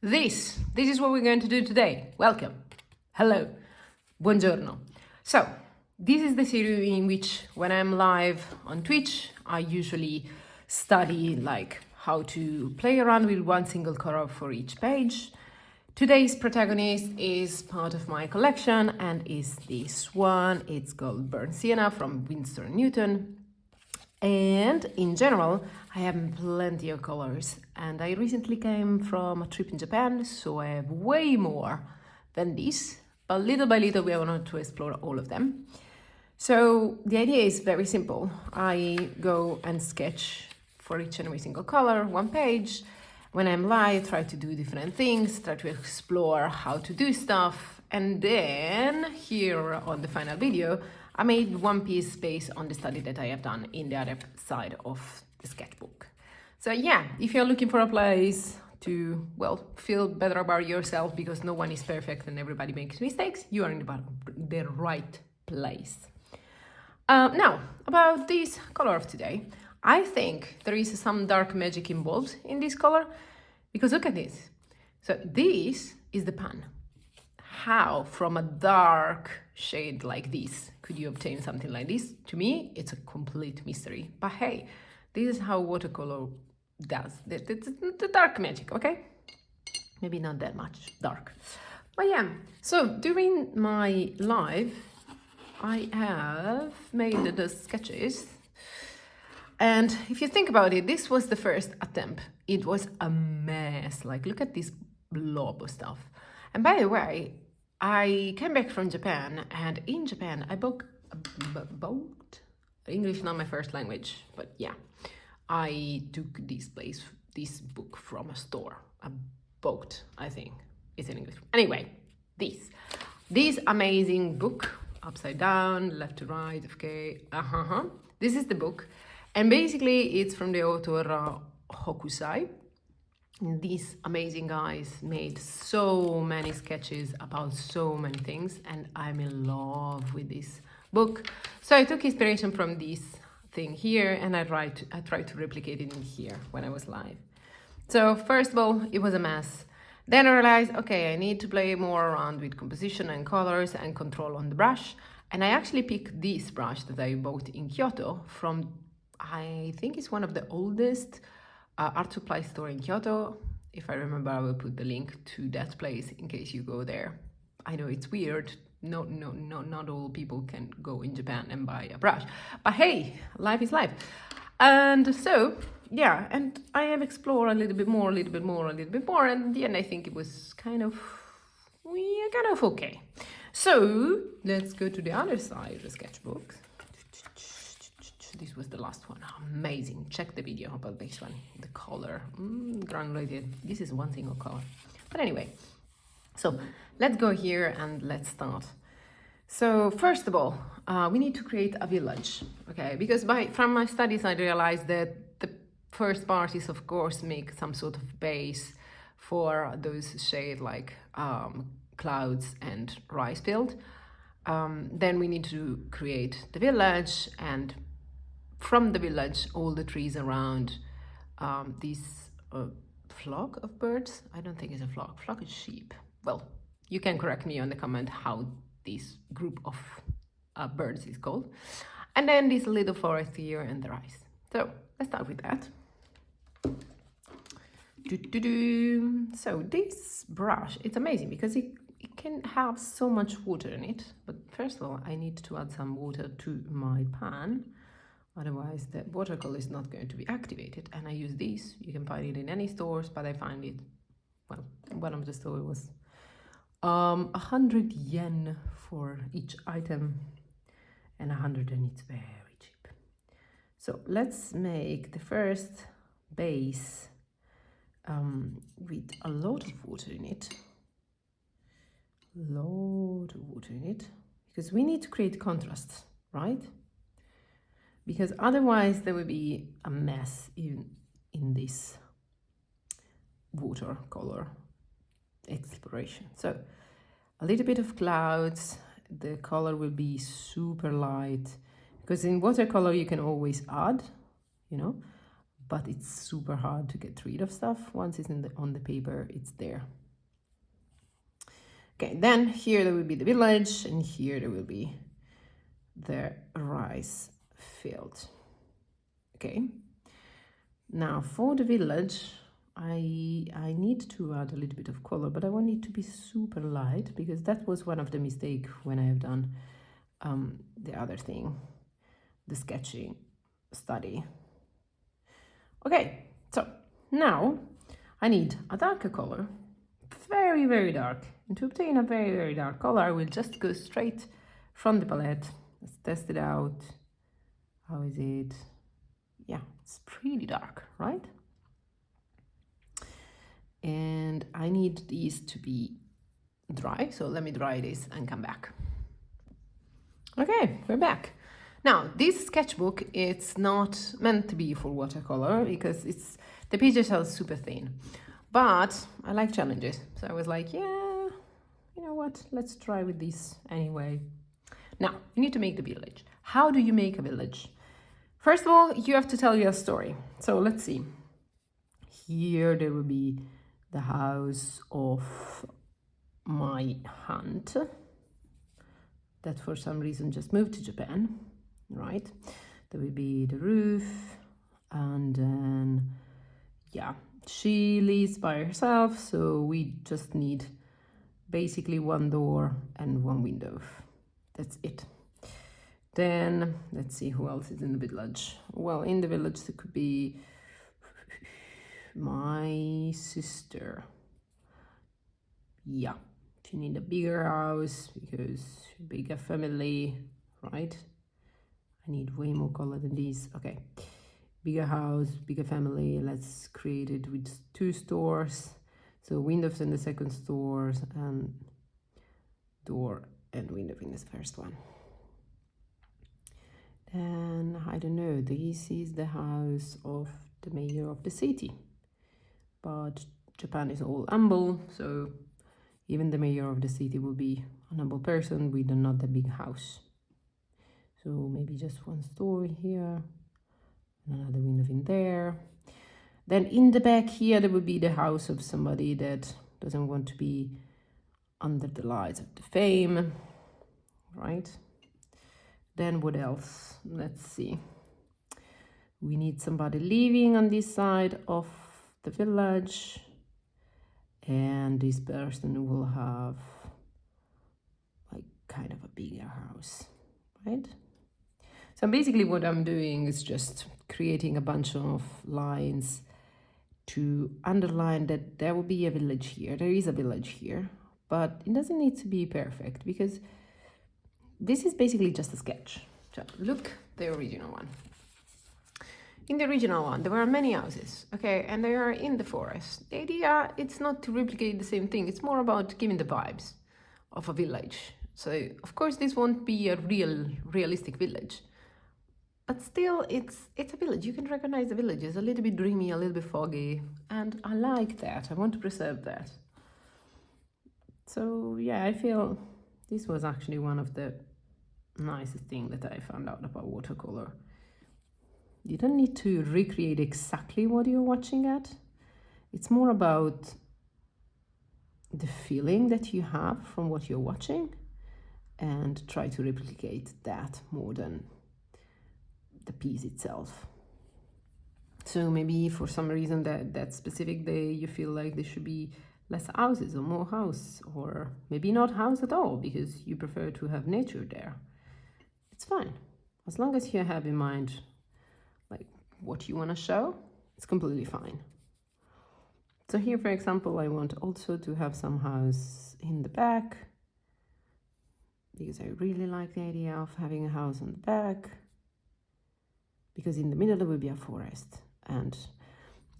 This is what we're going to do today. Welcome. Hello. Buongiorno. So, this is the series in which when I'm live on Twitch, I usually study like how to play around with one single color for each page. Today's protagonist is part of my collection and is this one. It's called Burnt Sienna from Winsor Newton. And in general, I have plenty of colors, and I recently came from a trip in Japan, so I have way more than this, but little by little we want to explore all of them. So the idea is very simple. I go and sketch for each and every single color, one page. When I'm live, try to do different things, try to explore how to do stuff, and then here on the final video, I made one piece based on the study that I have done in the other side of the sketchbook. So yeah, if you're looking for a place to, well, feel better about yourself because no one is perfect and everybody makes mistakes, you are in the right place. Now, about this color of today, I think there is some dark magic involved in this color because look at this. So this is the pan. How from a dark shade like this could you obtain something like this? To me, it's a complete mystery. But hey, this is how watercolor does. The dark magic, okay? Maybe not that much dark. But yeah, so during my live, I have made the sketches. And if you think about it, this was the first attempt. It was a mess. Like, look at this blob of stuff. And by the way, I came back from Japan, and in Japan, I bought English, not my first language, but yeah, I took this book from a store. I bought, I think, it's in English. Anyway, this amazing book, upside down, left to right, okay, This is the book, and basically it's from the author Hokusai. These amazing guys made so many sketches about so many things, and I'm in love with this book. So I took inspiration from this thing here, and I tried to replicate it in here when I was live. So first of all, it was a mess. Then I realized, okay, I need to play more around with composition and colors and control on the brush. And I actually picked this brush that I bought in Kyoto from, I think it's one of the oldest art supply store in Kyoto. If I remember, I will put the link to that place in case you go there. I know it's weird. No, not all people can go in Japan and buy a brush. But hey, life is life. And so, yeah, and I have explored a little bit more, and in the end I think it was kind of okay. So, let's go to the other side of the sketchbook. This was the last one. Amazing. Check the video about this one. The color, granulated. This is one single color. But anyway, so let's go here and let's start. So first of all, we need to create a village, okay? Because from my studies, I realized that the first part is, of course, make some sort of base for those shade like clouds and rice field. Then we need to create the village, and from the village, all the trees around this flock of birds. I don't think it's a flock. Flock is sheep. Well, you can correct me on the comment how this group of birds is called. And then this little forest here and the rice. So let's start with that. So this brush, it's amazing because it can have so much water in it. But first of all, I need to add some water to my pan. Otherwise, the watercolor is not going to be activated. And I use this. You can find it in any stores, but I find it, well, one of the stores was 100 yen for each item, and 100, and it's very cheap. So let's make the first base with a lot of water in it. Because we need to create contrast, right? Because otherwise there will be a mess in this watercolor exploration. So a little bit of clouds, the color will be super light, because in watercolor you can always add, but it's super hard to get rid of stuff. Once it's on the paper, it's there. Okay, then here there will be the village, and here there will be the rice field. Okay, now for the village, I need to add a little bit of color, but I want it to be super light, because that was one of the mistakes when I have done the other thing, the sketching study. Okay, so now I need a darker color, very, very dark. And to obtain a very, very dark color, I will just go straight from the palette. Let's test it out. How is it? Yeah, it's pretty dark, right? And I need these to be dry, so let me dry this and come back. Okay, we're back. Now, this sketchbook, it's not meant to be for watercolor because the pages are super thin. But I like challenges, so I was like, yeah, you know what, let's try with this anyway. Now, you need to make the village. How do you make a village? First of all, you have to tell your story. So let's see. Here there will be the house of my aunt that for some reason just moved to Japan, right? There will be the roof, and then, yeah, she lives by herself, so we just need basically one door and one window. That's it. Then let's see who else is in the village. Well, in the village there could be my sister. Yeah, she need a bigger house because bigger family, right? I need way more color than these. Okay, bigger house, bigger family. Let's create it with 2 stores. So windows in the second stores and door and window in this first one. And I don't know, this is the house of the mayor of the city. But Japan is all humble, so even the mayor of the city will be an humble person with not that big house. So maybe just 1 story here, another window in there. Then in the back here, there will be the house of somebody that doesn't want to be under the lights of the fame, right? Then what else? Let's see. We need somebody living on this side of the village, and this person will have like kind of a bigger house, right? So basically what I'm doing is just creating a bunch of lines to underline that there will be a village here. There is a village here, but it doesn't need to be perfect because this is basically just a sketch. So look, the original one. In the original one, there were many houses, okay, and they are in the forest. The idea, it's not to replicate the same thing. It's more about giving the vibes of a village. So, of course, this won't be a realistic village. But still, it's a village. You can recognize the village. It's a little bit dreamy, a little bit foggy. And I like that. I want to preserve that. So, yeah, I feel this was actually one of the nicest things that I found out about watercolor. You don't need to recreate exactly what you're watching at. It's more about the feeling that you have from what you're watching and try to replicate that more than the piece itself. So maybe for some reason that specific day you feel like there should be less houses or more house, or maybe not house at all because you prefer to have nature there. It's fine. As long as you have in mind like what you want to show, it's completely fine. So here, for example, I want also to have some house in the back because I really like the idea of having a house on the back, because in the middle there will be a forest. And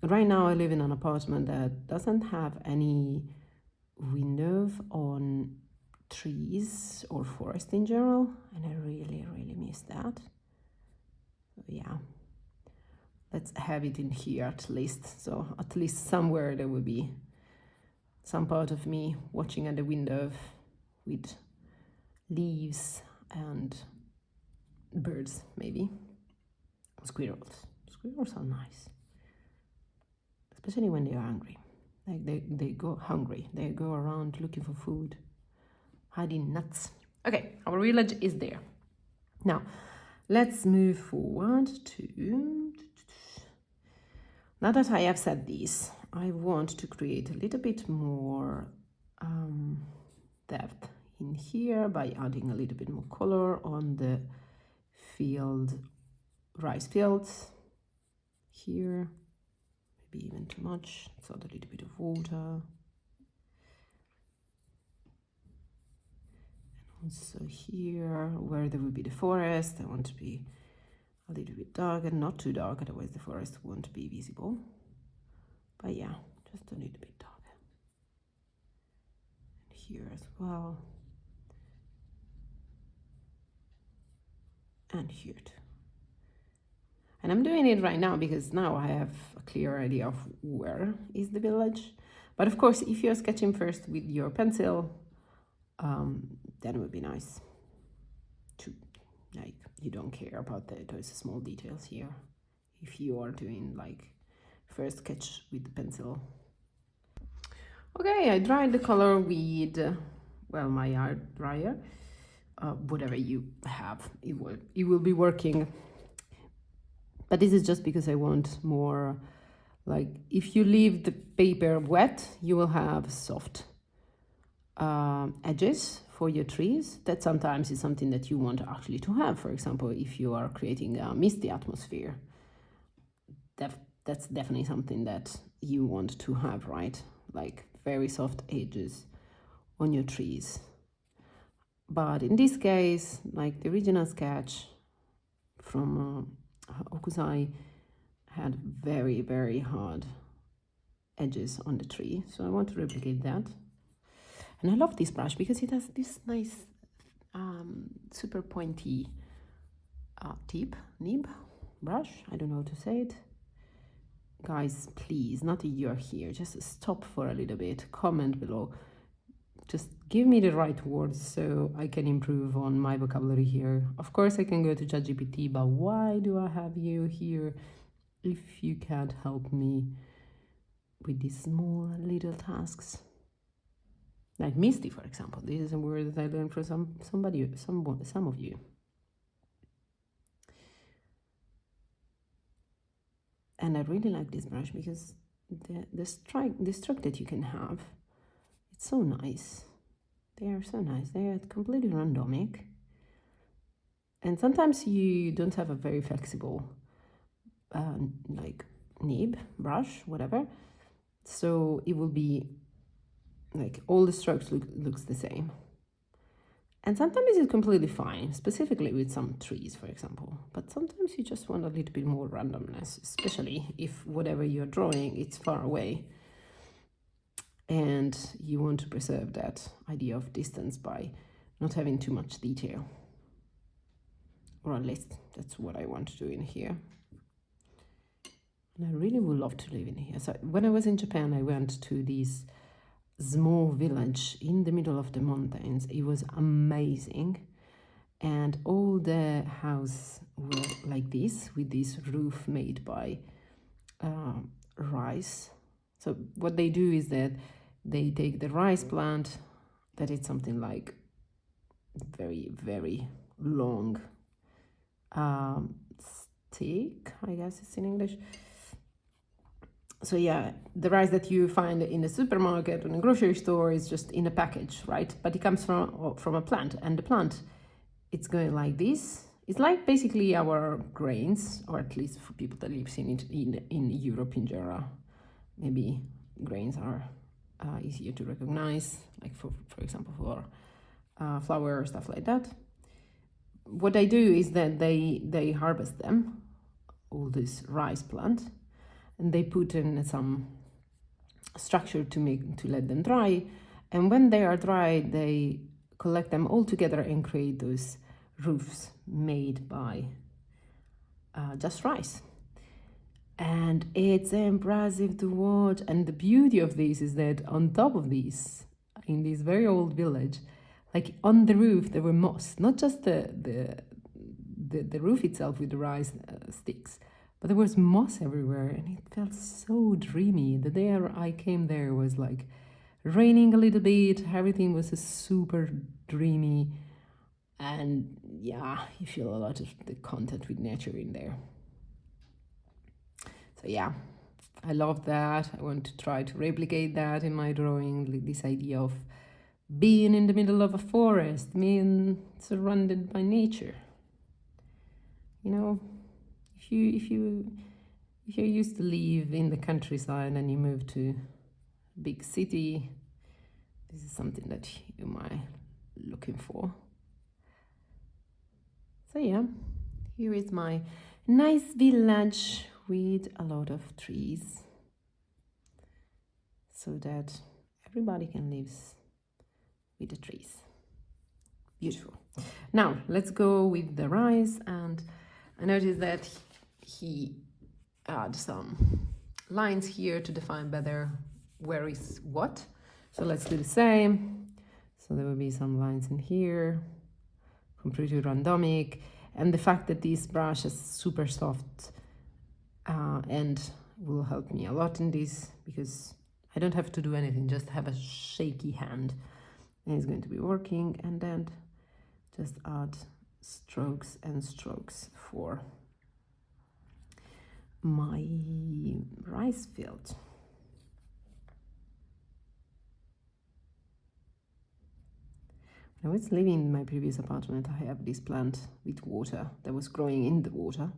right now I live in an apartment that doesn't have any window on trees or forest in general, and I really, really miss that. So yeah. Let's have it in here at least. So at least somewhere there will be some part of me watching at the window with leaves and birds, maybe. Squirrels. Squirrels are nice. especially when they are hungry. Like they go hungry, they go around looking for food, hiding nuts. Okay, our village is there. Now, let's move forward to... Now that I have said this, I want to create a little bit more depth in here by adding a little bit more color on the rice fields here. Maybe even too much, so add a little bit of water. Also here, where there will be the forest, I want to be a little bit dark and not too dark, otherwise the forest won't be visible. But yeah, just a little bit darker. And here as well. And here too. And I'm doing it right now because now I have a clear idea of where is the village. But of course, if you're sketching first with your pencil, then it would be nice to, like, you don't care about those small details here if you are doing like first sketch with the pencil. Okay, I dried the color with well, my art dryer. Whatever you have, it will be working. But this is just because I want more, like, if you leave the paper wet, you will have soft edges for your trees. That sometimes is something that you want actually to have. For example, if you are creating a misty atmosphere, that's definitely something that you want to have, right? Like very soft edges on your trees. But in this case, like the original sketch from Okusai had very, very hard edges on the tree. So I want to replicate that. And I love this brush because it has this nice super pointy nib brush. I don't know how to say it. Guys, please, not that you're here, just stop for a little bit, comment below. Just give me the right words so I can improve on my vocabulary here. Of course, I can go to ChatGPT, but why do I have you here if you can't help me with these small little tasks? Like misty, for example. This is a word that I learned from some of you. And I really like this brush because the stroke that you can have, it's so nice. They are so nice. They are completely randomic. And sometimes you don't have a very flexible like nib, brush, whatever. So it will be like all the strokes looks the same. And sometimes it's completely fine, specifically with some trees, for example. But sometimes you just want a little bit more randomness, especially if whatever you're drawing, it's far away. And you want to preserve that idea of distance by not having too much detail. Or at least that's what I want to do in here. And I really would love to live in here. So when I was in Japan, I went to this small village in the middle of the mountains. It was amazing. And all the houses were like this, with this roof made by rice. So what they do is that they take the rice plant, that is something like very, very long stick, I guess it's in English. So yeah, the rice that you find in the supermarket or in a grocery store is just in a package, right? But it comes from a plant, and the plant, it's going like this. It's like basically our grains, or at least for people that live in Europe in general. Maybe grains are easier to recognize, like for example for flour or stuff like that. What they do is that they harvest them, all this rice plant, and they put in some structure to let them dry. And when they are dry, they collect them all together and create those roofs made by just rice. And it's impressive to watch. And the beauty of this is that on top of this, in this very old village, like on the roof, there were moss, not just the roof itself with the rice sticks, but there was moss everywhere and it felt so dreamy. The day I came there was like raining a little bit, everything was super dreamy, and yeah, you feel a lot of the contact with nature in there. So yeah, I love that. I want to try to replicate that in my drawing, this idea of being in the middle of a forest, being surrounded by nature. You know, if you used to live in the countryside and you move to a big city, this is something that you might looking for. So yeah, here is my nice village with a lot of trees, so that everybody can live with the trees. Beautiful. Now let's go with the rice, and I noticed that he had some lines here to define better where is what. So let's do the same. So there will be some lines in here, completely randomic, and the fact that this brush is super soft and will help me a lot in this, because I don't have to do anything, just have a shaky hand and it's going to be working. And then just add strokes and strokes for my rice field. When I was living in my previous apartment, I have this plant with water that was growing in the water,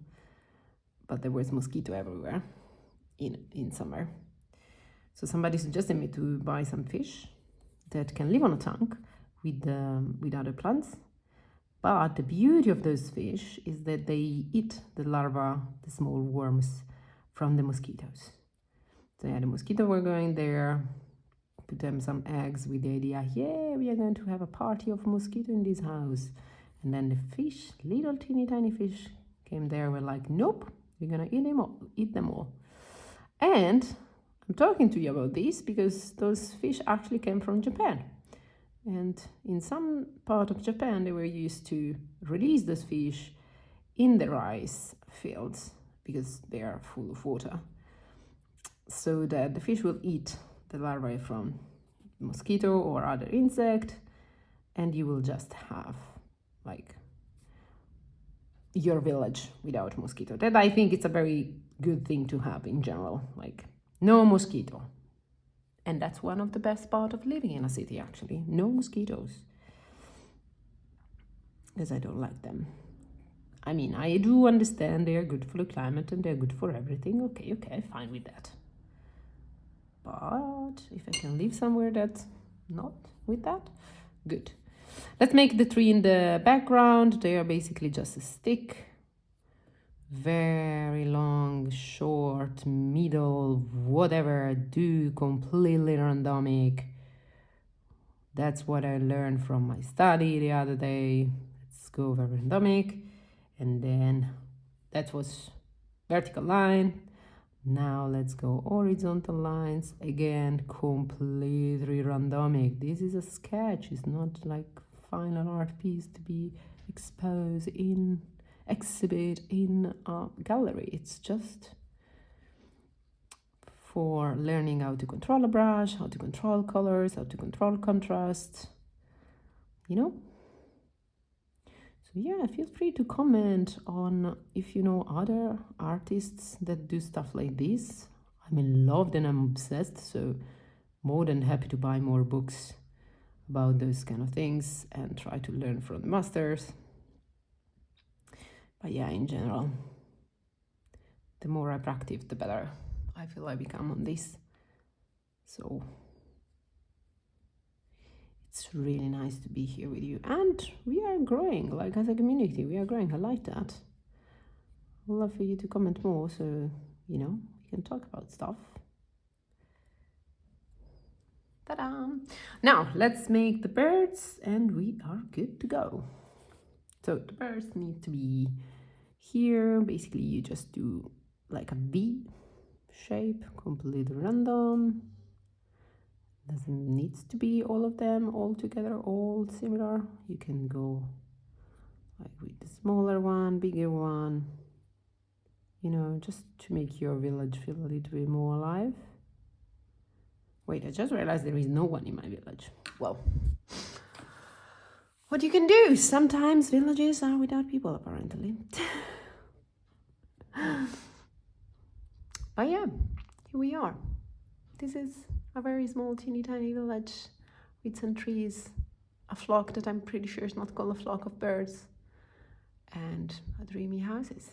but there was mosquito everywhere in summer. So somebody suggested me to buy some fish that can live on a tank with other plants. But the beauty of those fish is that they eat the larvae, the small worms, from the mosquitoes. So yeah, the mosquitoes were going there, put them some eggs with the idea, yeah, we are going to have a party of mosquito in this house. And then the fish, little teeny tiny fish, came there, were like, nope, we're gonna eat them all. And I'm talking to you about this because those fish actually came from Japan. And in some part of Japan, they were used to release those fish in the rice fields because they are full of water, so that the fish will eat the larvae from mosquito or other insect, and you will just have like your village without mosquito. That I think it's a very good thing to have in general, like no mosquito. And that's one of the best part of living in a city, actually. No mosquitoes. Because I don't like them. I mean, I do understand they are good for the climate and they're good for everything. Okay, fine with that. But if I can live somewhere that's not with that, good. Let's make the tree in the background. They are basically just a stick. Very long, short, middle, whatever, do completely randomic. That's what I learned from my study the other day. Let's go very randomic. And then that was vertical line. Now let's go horizontal lines. Again, completely randomic. This is a sketch. It's not like final art piece to be exposed in exhibit in a gallery. It's just for learning how to control a brush, how to control colors, how to control contrast, you know. So yeah, feel free to comment on if you know other artists that do stuff like this. I'm in love and I'm obsessed, so more than happy to buy more books about those kind of things and try to learn from the masters. But yeah, in general, the more I practice, the better I feel I become on this. So it's really nice to be here with you. And we are growing, like as a community, we are growing. I like that. I'd love for you to comment more so, you know, we can talk about stuff. Ta-da! Now, let's make the birds and we are good to go. So the birds need to be here. Basically, you just do like a V shape, completely random. Doesn't need to be all of them all together, all similar. You can go like with the smaller one, bigger one. you know, just to make your village feel a little bit more alive. Wait, I just realized there is no one in my village. Well, what you can do? Sometimes villages are without people, apparently. But yeah, here we are. This is a very small, teeny tiny village with some trees, a flock that I'm pretty sure is not called a flock of birds, and a dreamy houses.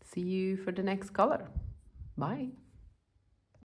See you for the next color. Bye.